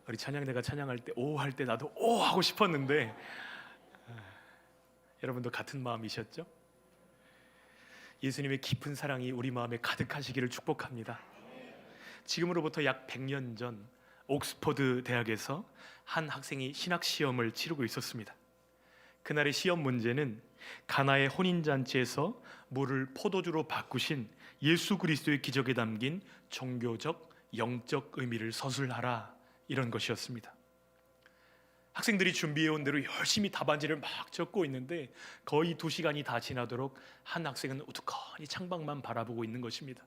우리 찬양대가 찬양할 때 오 할 때 나도 오 하고 싶었는데 여러분도 같은 마음이셨죠? 예수님의 깊은 사랑이 우리 마음에 가득하시기를 축복합니다. 지금으로부터 약 100년 전 옥스퍼드 대학에서 한 학생이 신학 시험을 치르고 있었습니다. 그날의 시험 문제는 가나의 혼인잔치에서 물을 포도주로 바꾸신 예수 그리스도의 기적에 담긴 종교적, 영적 의미를 서술하라, 이런 것이었습니다. 학생들이 준비해온 대로 열심히 답안지를 막 적고 있는데 거의 2시간이 다 지나도록 한 학생은 우두커니 창밖만 바라보고 있는 것입니다.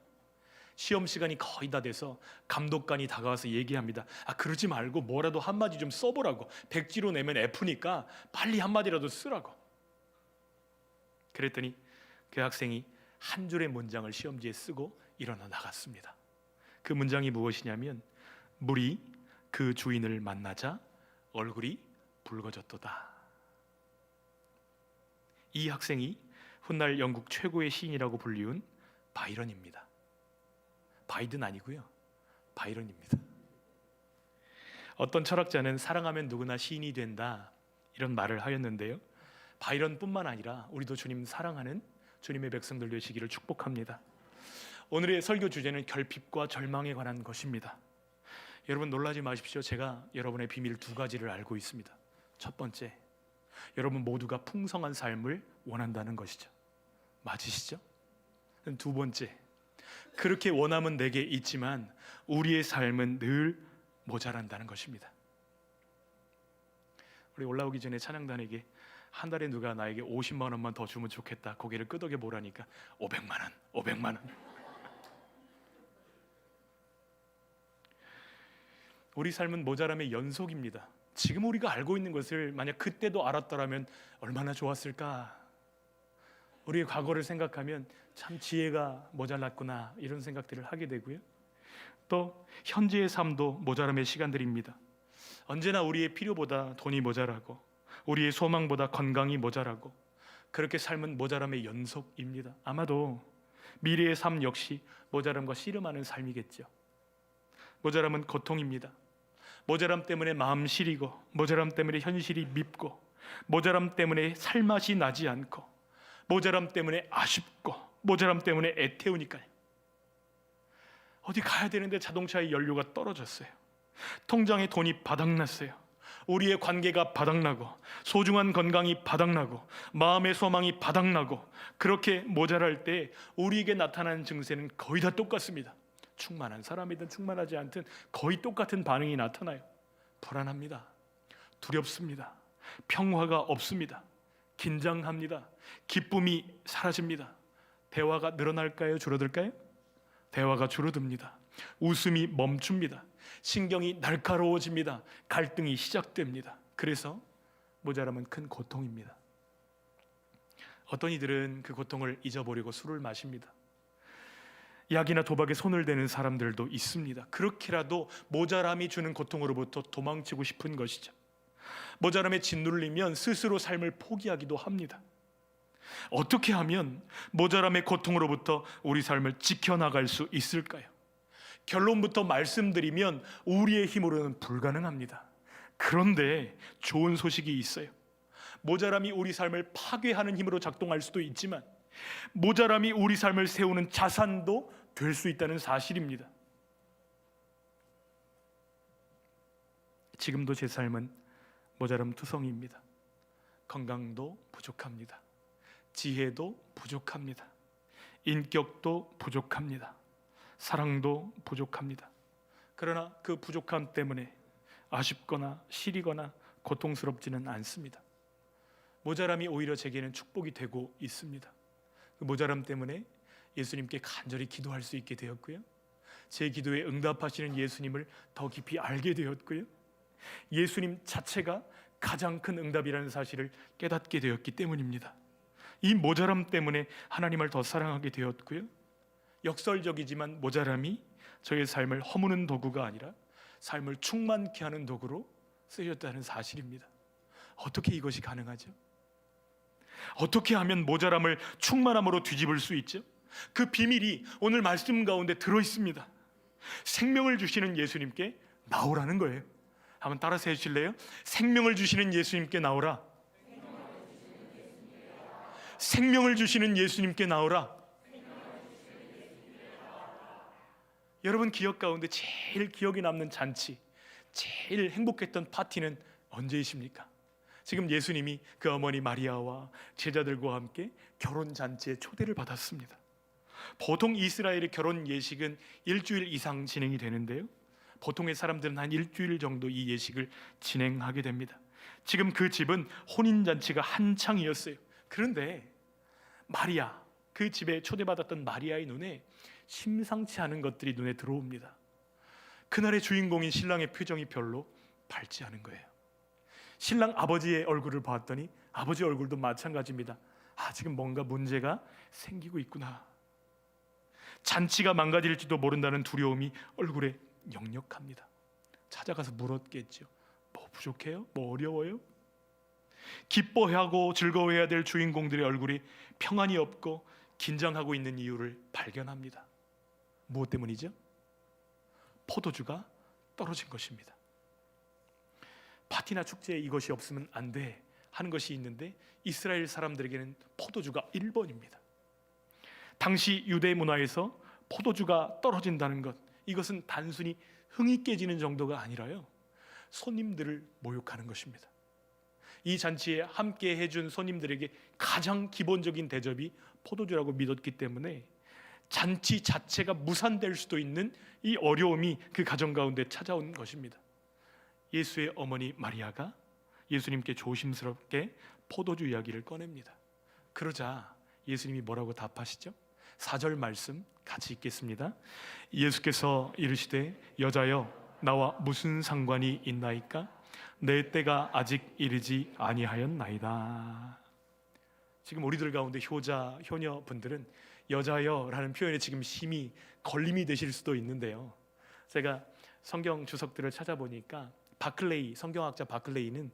시험 시간이 거의 다 돼서 감독관이 다가와서 얘기합니다. 그러지 말고 뭐라도 한마디 좀 써보라고. 백지로 내면 F니까 빨리 한마디라도 쓰라고. 그랬더니 그 학생이 한 줄의 문장을 시험지에 쓰고 일어나 나갔습니다. 그 문장이 무엇이냐면, 물이 그 주인을 만나자 얼굴이 붉어졌도다. 이 학생이 훗날 영국 최고의 시인이라고 불리운 바이런입니다. 바이든 아니고요, 바이런입니다. 어떤 철학자는 사랑하면 누구나 시인이 된다, 이런 말을 하였는데요, 바이런뿐만 아니라 우리도 주님 사랑하는 주님의 백성들 되시기를 축복합니다. 오늘의 설교 주제는 결핍과 절망에 관한 것입니다. 여러분 놀라지 마십시오. 제가 여러분의 비밀 2가지를 알고 있습니다. 첫 번째, 여러분 모두가 풍성한 삶을 원한다는 것이죠. 맞으시죠? 두 번째, 그렇게 원함은 내게 있지만 우리의 삶은 늘 모자란다는 것입니다. 우리 올라오기 전에 찬양단에게 한 달에 누가 나에게 50만 원만 더 주면 좋겠다, 고개를 끄덕여 보라니까 500만 원. 우리 삶은 모자람의 연속입니다. 지금 우리가 알고 있는 것을 만약 그때도 알았더라면 얼마나 좋았을까. 우리의 과거를 생각하면 참 지혜가 모자랐구나, 이런 생각들을 하게 되고요, 또 현재의 삶도 모자람의 시간들입니다. 언제나 우리의 필요보다 돈이 모자라고, 우리의 소망보다 건강이 모자라고, 그렇게 삶은 모자람의 연속입니다. 아마도 미래의 삶 역시 모자람과 씨름하는 삶이겠죠. 모자람은 고통입니다. 모자람 때문에 마음 시리고, 모자람 때문에 현실이 밉고, 모자람 때문에 살맛이 나지 않고, 모자람 때문에 아쉽고, 모자람 때문에 애태우니까요. 어디 가야 되는데 자동차의 연료가 떨어졌어요. 통장에 돈이 바닥났어요. 우리의 관계가 바닥나고, 소중한 건강이 바닥나고, 마음의 소망이 바닥나고, 그렇게 모자랄 때 우리에게 나타나는 증세는 거의 다 똑같습니다. 충만한 사람이든 충만하지 않든 거의 똑같은 반응이 나타나요. 불안합니다. 두렵습니다. 평화가 없습니다. 긴장합니다. 기쁨이 사라집니다. 대화가 늘어날까요? 줄어들까요? 대화가 줄어듭니다. 웃음이 멈춥니다. 신경이 날카로워집니다. 갈등이 시작됩니다. 그래서 모자람은 큰 고통입니다. 어떤 이들은 그 고통을 잊어버리고 술을 마십니다. 약이나 도박에 손을 대는 사람들도 있습니다. 그렇게라도 모자람이 주는 고통으로부터 도망치고 싶은 것이죠. 모자람에 짓눌리면 스스로 삶을 포기하기도 합니다. 어떻게 하면 모자람의 고통으로부터 우리 삶을 지켜나갈 수 있을까요? 결론부터 말씀드리면 우리의 힘으로는 불가능합니다. 그런데 좋은 소식이 있어요. 모자람이 우리 삶을 파괴하는 힘으로 작동할 수도 있지만 모자람이 우리 삶을 세우는 자산도 될 수 있다는 사실입니다. 지금도 제 삶은 모자람 투성이입니다. 건강도 부족합니다. 지혜도 부족합니다. 인격도 부족합니다. 사랑도 부족합니다. 그러나 그 부족함 때문에 아쉽거나 시리거나 고통스럽지는 않습니다. 모자람이 오히려 제게는 축복이 되고 있습니다. 그 모자람 때문에 예수님께 간절히 기도할 수 있게 되었고요, 제 기도에 응답하시는 예수님을 더 깊이 알게 되었고요, 예수님 자체가 가장 큰 응답이라는 사실을 깨닫게 되었기 때문입니다. 이 모자람 때문에 하나님을 더 사랑하게 되었고요, 역설적이지만 모자람이 저의 삶을 허무는 도구가 아니라 삶을 충만케 하는 도구로 쓰였다는 사실입니다. 어떻게 이것이 가능하죠? 어떻게 하면 모자람을 충만함으로 뒤집을 수 있죠? 그 비밀이 오늘 말씀 가운데 들어있습니다. 생명을 주시는 예수님께 나오라는 거예요. 한번 따라서 해주실래요? 생명을 주시는 예수님께 나오라. 생명을 주시는 예수님께 나오라. 여러분 기억 가운데 제일 기억에 남는 잔치, 제일 행복했던 파티는 언제이십니까? 지금 예수님이 그 어머니 마리아와 제자들과 함께 결혼 잔치에 초대를 받았습니다. 보통 이스라엘의 결혼 예식은 일주일 이상 진행이 되는데요, 보통의 사람들은 한 일주일 정도 이 예식을 진행하게 됩니다. 지금 그 집은 혼인잔치가 한창이었어요. 그런데 마리아, 그 집에 초대받았던 마리아의 눈에 심상치 않은 것들이 눈에 들어옵니다. 그날의 주인공인 신랑의 표정이 별로 밝지 않은 거예요. 신랑 아버지의 얼굴을 봤더니 아버지 얼굴도 마찬가지입니다. 지금 뭔가 문제가 생기고 있구나. 잔치가 망가질지도 모른다는 두려움이 얼굴에 역력합니다. 찾아가서 물었겠죠. 뭐 부족해요? 뭐 어려워요? 기뻐하고 즐거워해야 될 주인공들의 얼굴이 평안이 없고 긴장하고 있는 이유를 발견합니다. 무엇 때문이죠? 포도주가 떨어진 것입니다. 파티나 축제에 이것이 없으면 안 돼 하는 것이 있는데 이스라엘 사람들에게는 포도주가 1번입니다. 당시 유대 문화에서 포도주가 떨어진다는 것, 이것은 단순히 흥이 깨지는 정도가 아니라요, 손님들을 모욕하는 것입니다. 이 잔치에 함께 해준 손님들에게 가장 기본적인 대접이 포도주라고 믿었기 때문에 잔치 자체가 무산될 수도 있는 이 어려움이 그 가정 가운데 찾아온 것입니다. 예수의 어머니 마리아가 예수님께 조심스럽게 포도주 이야기를 꺼냅니다. 그러자 예수님이 뭐라고 답하시죠? 4절 말씀 같이 읽겠습니다. 예수께서 이르시되 여자여 나와 무슨 상관이 있나이까? 내 때가 아직 이르지 아니하였나이다. 지금 우리들 가운데 효자, 효녀분들은 여자여라는 표현에 지금 심히 걸림이 되실 수도 있는데요, 제가 성경 주석들을 찾아보니까 바클레이, 성경학자 바클레이는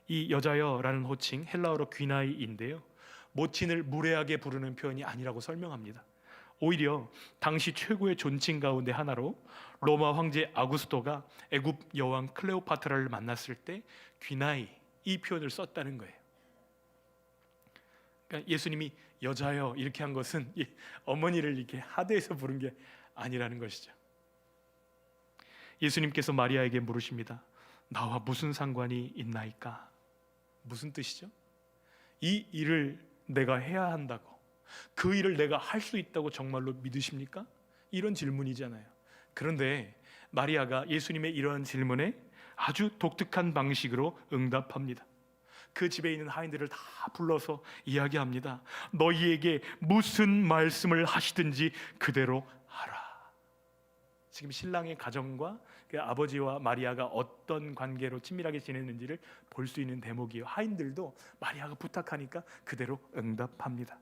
이 여자여라는 호칭 헬라어로 귀나이인데요, 모친을 무례하게 부르는 표현이 아니라고 설명합니다. 오히려 당시 최고의 존칭 가운데 하나로 로마 황제 아구스토가 애굽 여왕 클레오파트라를 만났을 때 귀나이, 이 표현을 썼다는 거예요. 그러니까 예수님이 여자여 이렇게 한 것은 어머니를 이렇게 하대해서 부른 게 아니라는 것이죠. 예수님께서 마리아에게 물으십니다. 나와 무슨 상관이 있나이까? 무슨 뜻이죠? 이 일을 내가 해야 한다고, 그 일을 내가 할 수 있다고 정말로 믿으십니까? 이런 질문이잖아요. 그런데 마리아가 예수님의 이런 질문에 아주 독특한 방식으로 응답합니다. 그 집에 있는 하인들을 다 불러서 이야기합니다. 너희에게 무슨 말씀을 하시든지 그대로 하라. 지금 신랑의 가정과 그 아버지와 마리아가 어떤 관계로 친밀하게 지냈는지를 볼 수 있는 대목이에요. 하인들도 마리아가 부탁하니까 그대로 응답합니다.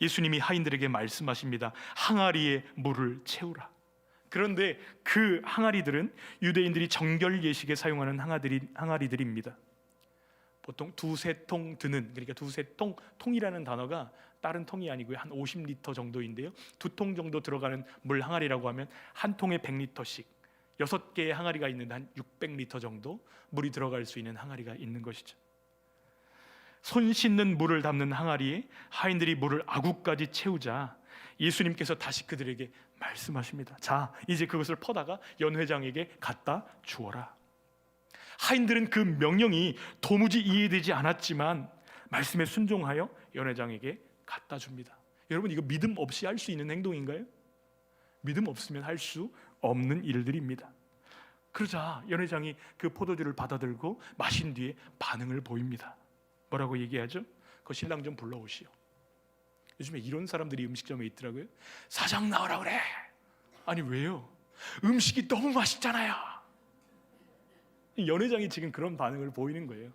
예수님이 하인들에게 말씀하십니다. 항아리에 물을 채우라. 그런데 그 항아리들은 유대인들이 정결 예식에 사용하는 항아리들입니다. 보통 두세 통 드는, 그러니까 두세 통, 통이라는 단어가 다른 통이 아니고요, 한 50리터 정도인데요, 2통 정도 들어가는 물 항아리라고 하면 한 통에 100리터씩 6개의 항아리가 있는데 한 600리터 정도 물이 들어갈 수 있는 항아리가 있는 것이죠. 손 씻는 물을 담는 항아리에 하인들이 물을 아구까지 채우자 예수님께서 다시 그들에게 말씀하십니다. 자, 이제 그것을 퍼다가 연회장에게 갖다 주어라. 하인들은 그 명령이 도무지 이해되지 않았지만 말씀에 순종하여 연회장에게 갖다 줍니다. 여러분, 이거 믿음 없이 할 수 있는 행동인가요? 믿음 없으면 할 수 없는 일들입니다. 그러자 연회장이 그 포도주를 받아들고 마신 뒤에 반응을 보입니다. 뭐라고 얘기하죠? 그 신랑 좀 불러오시오. 요즘에 이런 사람들이 음식점에 있더라고요. 사장 나오라 그래. 아니 왜요? 음식이 너무 맛있잖아요. 연회장이 지금 그런 반응을 보이는 거예요.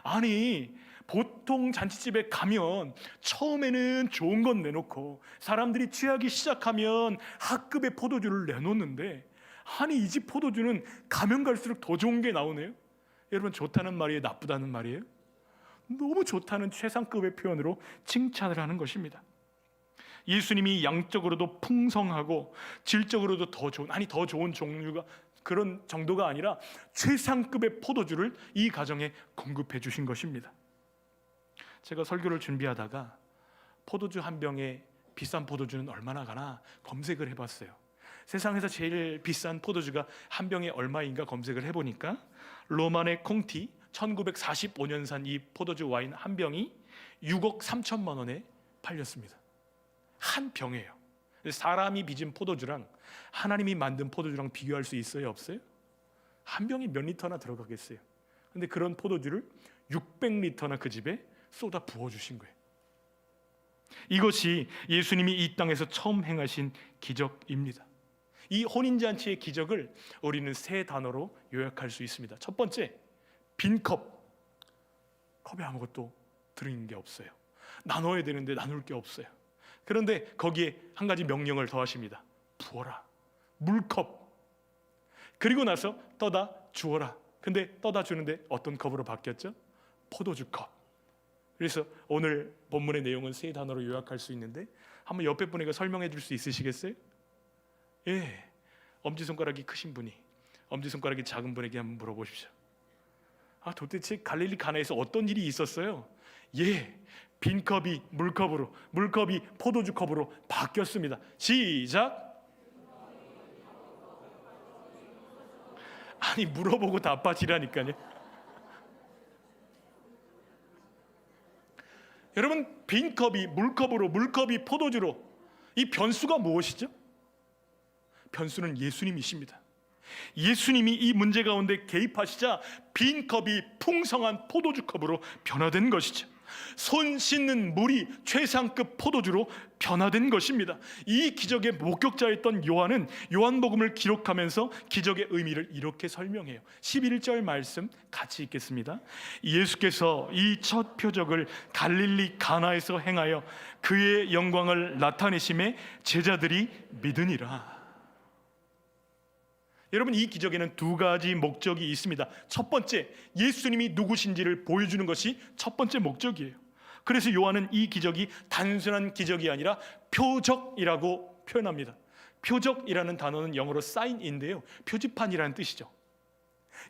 아니, 보통 잔치집에 가면 처음에는 좋은 건 내놓고 사람들이 취하기 시작하면 하급의 포도주를 내놓는데, 아니 이 집 포도주는 가면 갈수록 더 좋은 게 나오네요. 여러분, 좋다는 말이에요, 나쁘다는 말이에요? 너무 좋다는 최상급의 표현으로 칭찬을 하는 것입니다. 예수님이 양적으로도 풍성하고 질적으로도 더 좋은, 아니 더 좋은 종류가 그런 정도가 아니라 최상급의 포도주를 이 가정에 공급해 주신 것입니다. 제가 설교를 준비하다가 포도주 한 병에 비싼 포도주는 얼마나 가나 검색을 해봤어요. 세상에서 제일 비싼 포도주가 한 병에 얼마인가 검색을 해보니까 로마네 콩티 1945년산 이 포도주 와인 한 병이 6억 3천만 원에 팔렸습니다. 한 병이에요. 사람이 빚은 포도주랑 하나님이 만든 포도주랑 비교할 수 있어요, 없어요? 한 병이 몇 리터나 들어가겠어요? 근데 그런 포도주를 600리터나 그 집에 쏟아 부어주신 거예요. 이것이 예수님이 이 땅에서 처음 행하신 기적입니다. 이 혼인잔치의 기적을 우리는 세 단어로 요약할 수 있습니다. 첫 번째, 빈 컵. 컵에 아무것도 들어있는 게 없어요. 나눠야 되는데 나눌 게 없어요. 그런데 거기에 한 가지 명령을 더하십니다. 부어라. 물컵. 그리고 나서 떠다 주어라. 근데 떠다 주는데 어떤 컵으로 바뀌었죠? 포도주 컵. 그래서 오늘 본문의 내용은 세 단어로 요약할 수 있는데 한번 옆에 분에게 설명해 줄 수 있으시겠어요? 예, 엄지손가락이 크신 분이 엄지손가락이 작은 분에게 한번 물어보십시오. 도대체 갈릴리 가나에서 어떤 일이 있었어요? 예, 빈 컵이 물컵으로, 물컵이 포도주 컵으로 바뀌었습니다. 시작. 아니, 물어보고 답하시라니까요. 여러분, 빈 컵이 물컵으로, 물컵이 포도주로, 이 변수가 무엇이죠? 변수는 예수님이십니다. 예수님이 이 문제 가운데 개입하시자 빈 컵이 풍성한 포도주 컵으로 변화된 것이죠. 손 씻는 물이 최상급 포도주로 변화된 것입니다. 이 기적의 목격자였던 요한은 요한복음을 기록하면서 기적의 의미를 이렇게 설명해요. 11절 말씀 같이 읽겠습니다. 예수께서 이 첫 표적을 갈릴리 가나에서 행하여 그의 영광을 나타내심에 제자들이 믿으니라. 여러분, 이 기적에는 두 가지 목적이 있습니다. 첫 번째, 예수님이 누구신지를 보여주는 것이 첫 번째 목적이에요. 그래서 요한은 이 기적이 단순한 기적이 아니라 표적이라고 표현합니다. 표적이라는 단어는 영어로 sign인데요, 표지판이라는 뜻이죠.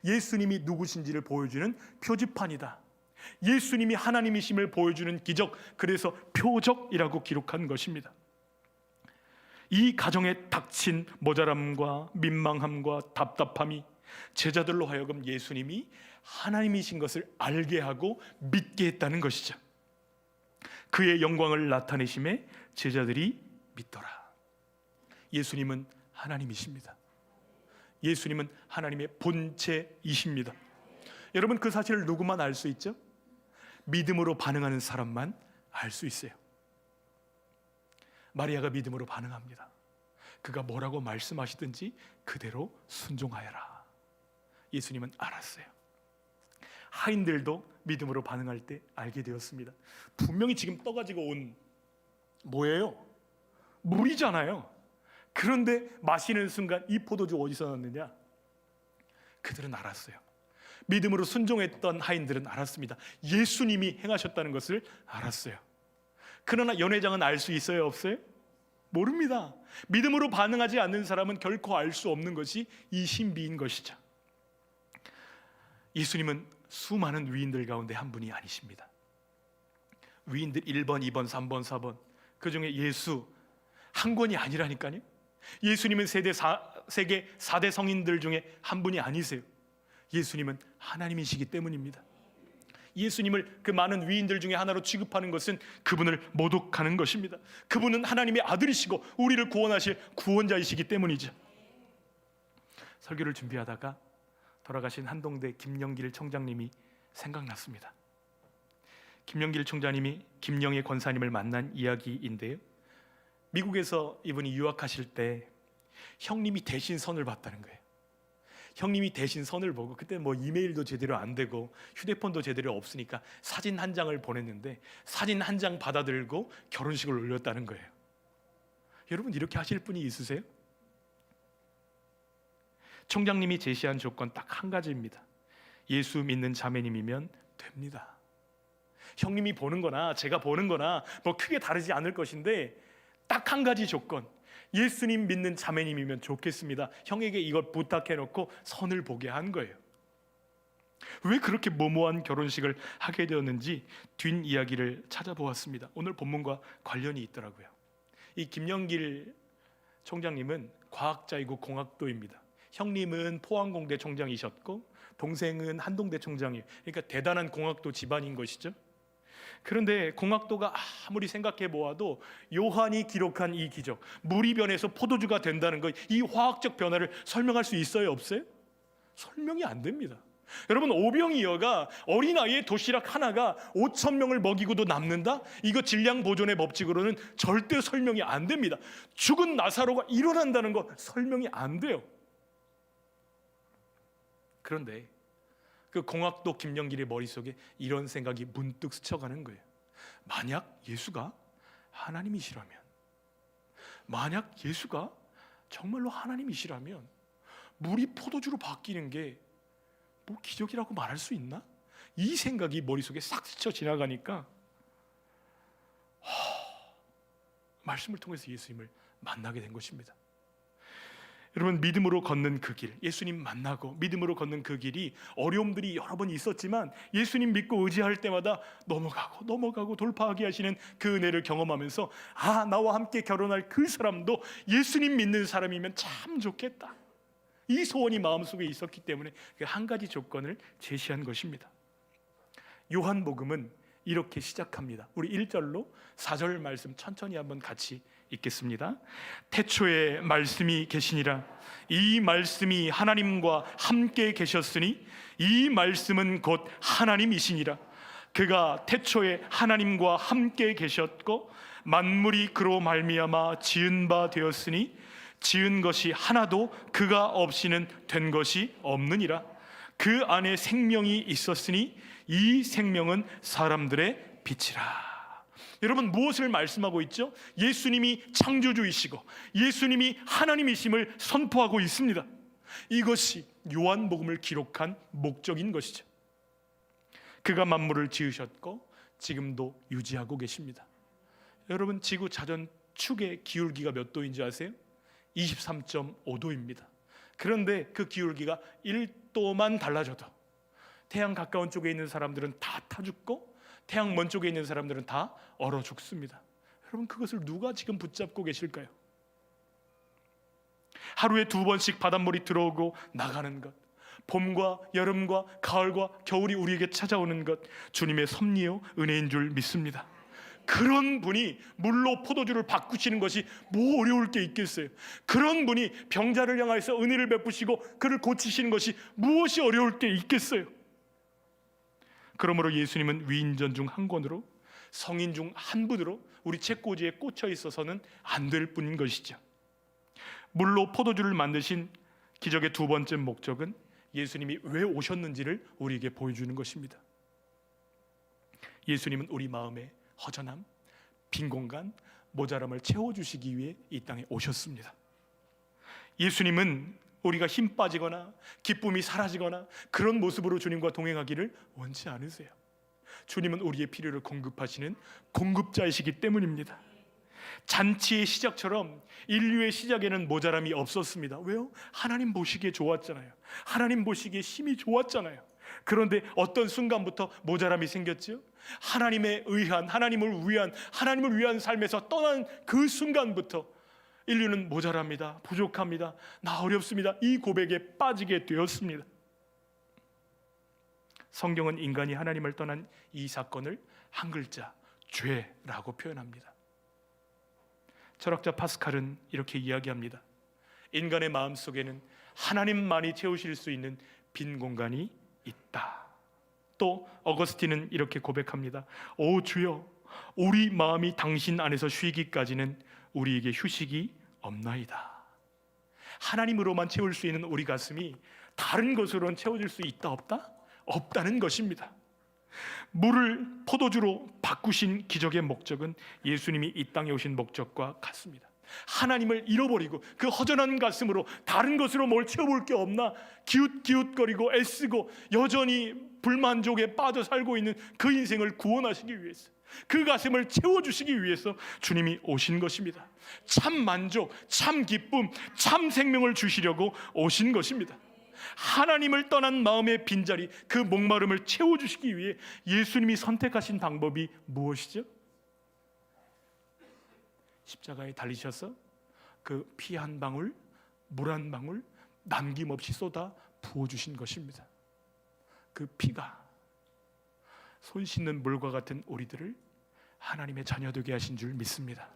예수님이 누구신지를 보여주는 표지판이다. 예수님이 하나님이심을 보여주는 기적, 그래서 표적이라고 기록한 것입니다. 이 가정에 닥친 모자람과 민망함과 답답함이 제자들로 하여금 예수님이 하나님이신 것을 알게 하고 믿게 했다는 것이죠. 그의 영광을 나타내심에 제자들이 믿더라. 예수님은 하나님이십니다. 예수님은 하나님의 본체이십니다. 여러분, 그 사실을 누구만 알 수 있죠? 믿음으로 반응하는 사람만 알 수 있어요. 마리아가 믿음으로 반응합니다. 그가 뭐라고 말씀하시든지 그대로 순종하여라. 예수님은 알았어요. 하인들도 믿음으로 반응할 때 알게 되었습니다. 분명히 지금 떠가지고 온 뭐예요? 물이잖아요. 그런데 마시는 순간 이 포도주 어디서 났느냐? 그들은 알았어요. 믿음으로 순종했던 하인들은 알았습니다. 예수님이 행하셨다는 것을 알았어요. 그러나 연회장은 알 수 있어요, 없어요? 모릅니다. 믿음으로 반응하지 않는 사람은 결코 알 수 없는 것이 이 신비인 것이죠. 예수님은 수많은 위인들 가운데 한 분이 아니십니다. 위인들 1번, 2번, 3번, 4번, 그 중에 예수 한 권이 아니라니까요. 예수님은 세계 4대 성인들 중에 한 분이 아니세요. 예수님은 하나님이시기 때문입니다. 예수님을 그 많은 위인들 중에 하나로 취급하는 것은 그분을 모독하는 것입니다. 그분은 하나님의 아들이시고 우리를 구원하실 구원자이시기 때문이죠. 설교를 준비하다가 돌아가신 한동대 김영길 총장님이 생각났습니다. 김영길 총장님이 김영애 권사님을 만난 이야기인데요, 미국에서 이분이 유학하실 때 형님이 대신 선을 봤다는 거예요. 형님이 대신 선을 보고, 그때 뭐 이메일도 제대로 안 되고 휴대폰도 제대로 없으니까 사진 한 장을 보냈는데 사진 한 장 받아들고 결혼식을 올렸다는 거예요. 여러분, 이렇게 하실 분이 있으세요? 총장님이 제시한 조건 딱 한 가지입니다. 예수 믿는 자매님이면 됩니다. 형님이 보는 거나 제가 보는 거나 뭐 크게 다르지 않을 것인데 딱 한 가지 조건, 예수님 믿는 자매님이면 좋겠습니다. 형에게 이걸 부탁해놓고 선을 보게 한 거예요. 왜 그렇게 무모한 결혼식을 하게 되었는지 뒷이야기를 찾아보았습니다. 오늘 본문과 관련이 있더라고요. 이 김영길 총장님은 과학자이고 공학도입니다. 형님은 포항공대 총장이셨고 동생은 한동대 총장이에요. 그러니까 대단한 공학도 집안인 것이죠. 그런데 공학도가 아무리 생각해 보아도 요한이 기록한 이 기적, 물이 변해서 포도주가 된다는 것, 이 화학적 변화를 설명할 수 있어요, 없어요? 설명이 안 됩니다. 여러분, 오병이어가 어린아이의 도시락 하나가 5,000명을 먹이고도 남는다? 이거 질량 보존의 법칙으로는 절대 설명이 안 됩니다. 죽은 나사로가 일어난다는 거 설명이 안 돼요. 그런데 그 공학도 김영길의 머릿속에 이런 생각이 문득 스쳐가는 거예요. 만약 예수가 하나님이시라면, 만약 예수가 정말로 하나님이시라면 물이 포도주로 바뀌는 게 뭐 기적이라고 말할 수 있나? 이 생각이 머릿속에 싹 스쳐 지나가니까 말씀을 통해서 예수님을 만나게 된 것입니다. 여러분, 믿음으로 걷는 그 길, 예수님 만나고 믿음으로 걷는 그 길이 어려움들이 여러 번 있었지만 예수님 믿고 의지할 때마다 넘어가고 돌파하게 하시는 그 은혜를 경험하면서 나와 함께 결혼할 그 사람도 예수님 믿는 사람이면 참 좋겠다, 이 소원이 마음속에 있었기 때문에 그 한 가지 조건을 제시한 것입니다. 요한복음은 이렇게 시작합니다. 우리 1절로 4절 말씀 천천히 한번 같이 읽겠습니다. 태초에 말씀이 계시니라. 이 말씀이 하나님과 함께 계셨으니 이 말씀은 곧 하나님이시니라. 그가 태초에 하나님과 함께 계셨고 만물이 그로 말미암아 지은 바 되었으니 지은 것이 하나도 그가 없이는 된 것이 없느니라. 그 안에 생명이 있었으니 이 생명은 사람들의 빛이라. 여러분, 무엇을 말씀하고 있죠? 예수님이 창조주이시고 예수님이 하나님이심을 선포하고 있습니다. 이것이 요한복음을 기록한 목적인 것이죠. 그가 만물을 지으셨고 지금도 유지하고 계십니다. 여러분, 지구 자전 축의 기울기가 몇 도인지 아세요? 23.5도입니다. 그런데 그 기울기가 1도만 달라져도 태양 가까운 쪽에 있는 사람들은 다 타 죽고 태양 먼 쪽에 있는 사람들은 다 얼어 죽습니다. 여러분, 그것을 누가 지금 붙잡고 계실까요? 하루에 2번씩 바닷물이 들어오고 나가는 것, 봄과 여름과 가을과 겨울이 우리에게 찾아오는 것, 주님의 섭리요 은혜인 줄 믿습니다. 그런 분이 물로 포도주를 바꾸시는 것이 뭐 어려울 게 있겠어요? 그런 분이 병자를 향해서 은혜를 베푸시고 그를 고치시는 것이 무엇이 어려울 게 있겠어요? 그러므로 예수님은 위인전 중 한 권으로, 성인 중 한 분으로 우리 책꽂이에 꽂혀 있어서는 안 될 뿐인 것이죠. 물로 포도주를 만드신 기적의 두 번째 목적은 예수님이 왜 오셨는지를 우리에게 보여주는 것입니다. 예수님은 우리 마음의 허전함, 빈 공간, 모자람을 채워주시기 위해 이 땅에 오셨습니다. 예수님은 우리가 힘 빠지거나 기쁨이 사라지거나 그런 모습으로 주님과 동행하기를 원치 않으세요. 주님은 우리의 필요를 공급하시는 공급자이시기 때문입니다. 잔치의 시작처럼 인류의 시작에는 모자람이 없었습니다. 왜요? 하나님 보시기에 좋았잖아요. 하나님 보시기에 힘이 좋았잖아요. 그런데 어떤 순간부터 모자람이 생겼죠? 하나님의 의한, 하나님을 위한 삶에서 떠난 그 순간부터 인류는 모자랍니다, 부족합니다, 나 어렵습니다, 이 고백에 빠지게 되었습니다. 성경은 인간이 하나님을 떠난 이 사건을 한 글자, 죄라고 표현합니다. 철학자 파스칼은 이렇게 이야기합니다. 인간의 마음속에는 하나님만이 채우실 수 있는 빈 공간이 있다. 또 어거스틴은 이렇게 고백합니다. 오 주여, 우리 마음이 당신 안에서 쉬기까지는 우리에게 휴식이 없나이다. 하나님으로만 채울 수 있는 우리 가슴이 다른 것으로는 채워질 수 있다 없다? 없다는 것입니다. 물을 포도주로 바꾸신 기적의 목적은 예수님이 이 땅에 오신 목적과 같습니다. 하나님을 잃어버리고 그 허전한 가슴으로 다른 것으로 뭘 채워볼 게 없나 기웃기웃거리고 애쓰고 여전히 불만족에 빠져 살고 있는 그 인생을 구원하시기 위해서, 그 가슴을 채워주시기 위해서 주님이 오신 것입니다. 참 만족, 참 기쁨, 참 생명을 주시려고 오신 것입니다. 하나님을 떠난 마음의 빈자리, 그 목마름을 채워주시기 위해 예수님이 선택하신 방법이 무엇이죠? 십자가에 달리셔서 그 피 한 방울, 물 한 방울 남김없이 쏟아 부어주신 것입니다. 그 피가 손 씻는 물과 같은 우리들을 하나님의 자녀 되게 하신 줄 믿습니다.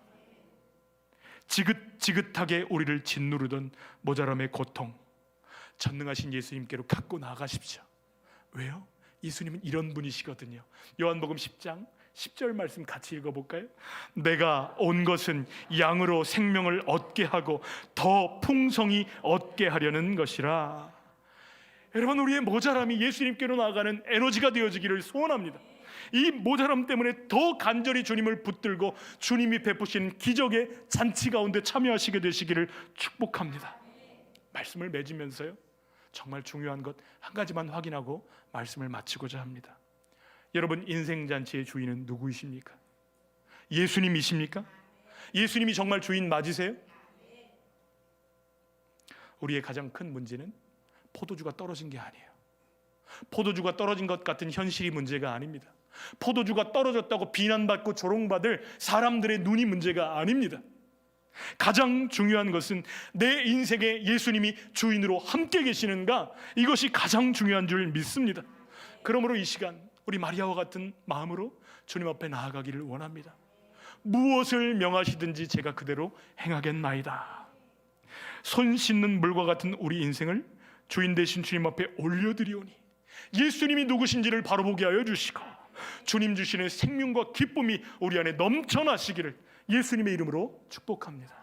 지긋지긋하게 우리를 짓누르던 모자람의 고통, 전능하신 예수님께로 갖고 나아가십시오. 왜요? 예수님은 이런 분이시거든요. 요한복음 10장 10절 말씀 같이 읽어볼까요? 내가 온 것은 양으로 생명을 얻게 하고 더 풍성히 얻게 하려는 것이라. 여러분, 우리의 모자람이 예수님께로 나아가는 에너지가 되어지기를 소원합니다. 이 모자람 때문에 더 간절히 주님을 붙들고 주님이 베푸신 기적의 잔치 가운데 참여하시게 되시기를 축복합니다. 말씀을 맺으면서요, 정말 중요한 것 한 가지만 확인하고 말씀을 마치고자 합니다. 여러분, 인생잔치의 주인은 누구이십니까? 예수님이십니까? 예수님이 정말 주인 맞으세요? 우리의 가장 큰 문제는 포도주가 떨어진 게 아니에요. 포도주가 떨어진 것 같은 현실이 문제가 아닙니다. 포도주가 떨어졌다고 비난받고 조롱받을 사람들의 눈이 문제가 아닙니다. 가장 중요한 것은 내 인생에 예수님이 주인으로 함께 계시는가, 이것이 가장 중요한 줄 믿습니다. 그러므로 이 시간 우리 마리아와 같은 마음으로 주님 앞에 나아가기를 원합니다. 무엇을 명하시든지 제가 그대로 행하겠나이다. 손 씻는 물과 같은 우리 인생을 주인 되신 주님 앞에 올려드리오니 예수님이 누구신지를 바로 보게 하여 주시고 주님 주시는 생명과 기쁨이 우리 안에 넘쳐나시기를 예수님의 이름으로 축복합니다.